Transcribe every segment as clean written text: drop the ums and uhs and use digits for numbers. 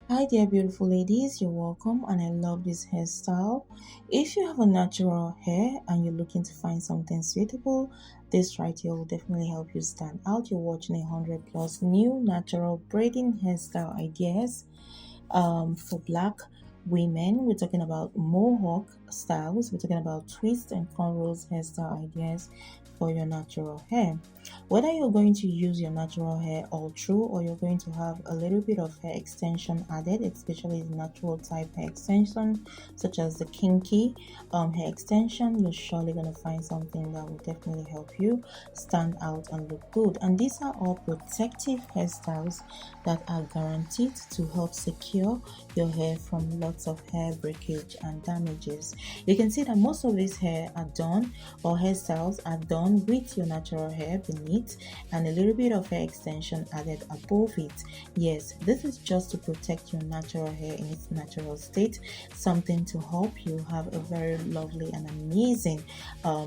Hi there, beautiful ladies. You're welcome, and I love this hairstyle. If you have a natural hair and you're looking to find something suitable, this right here will definitely help you stand out. You're watching 100 plus new natural braiding hairstyle ideas for black women. We're talking about Mohawk styles, we're talking about twist and cornrows hairstyle ideas for your natural hair. Whether you're going to use your natural hair all through or you're going to have a little bit of hair extension added, especially the natural type hair extension, such as the kinky hair extension, you're surely going to find something that will definitely help you stand out and look good. And these are all protective hairstyles that are guaranteed to help secure your hair from lots of hair breakage and damages. You can see that most of these hair are done, or hairstyles are done with your natural hair beneath and a little bit of hair extension added above it. Yes, this is just to protect your natural hair in its natural state, something to help you have a very lovely and amazing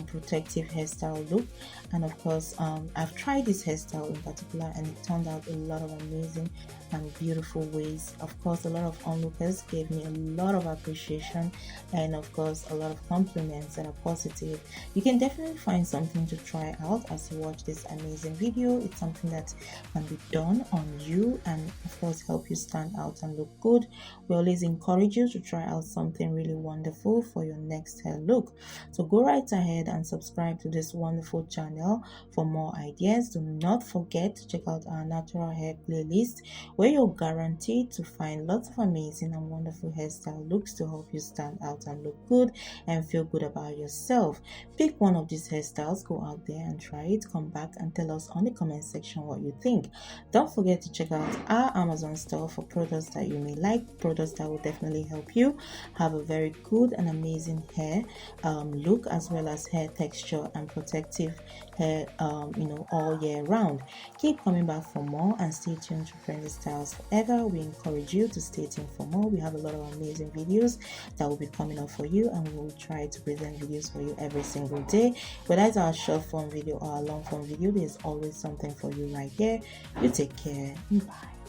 protective hairstyle look. And of course, I've tried this hairstyle in particular and it turned out a lot of amazing and beautiful ways. Of course, a lot of onlookers gave me a lot of appreciation and of course a lot of compliments that are positive. You can definitely find something to try out as you watch this amazing video. It's something that can be done on you and of course help you stand out and look good. We always encourage you to try out something really wonderful for your next hair look. So go right ahead and subscribe to this wonderful channel for more ideas. Do not forget to check out our natural hair playlist where you're guaranteed to find lots of amazing and wonderful hairstyle looks to help you stand out and look good and feel good about yourself. Pick one of these hairstyles, go out there and try it, come back and tell us on the comment section what you think. Don't forget to check out our Amazon store for products that you may like, products that will definitely help you have a very good and amazing hair look, as well as hair texture and protective hair all year round. Keep coming back for more and stay tuned to Friendly Styles Forever. We encourage you to stay tuned for more. We have a lot of amazing videos that will be coming up for you, and we will try to present videos for you every single day. Whether it's our short form video or our long form video, there's always something for you right here. You take care. Bye.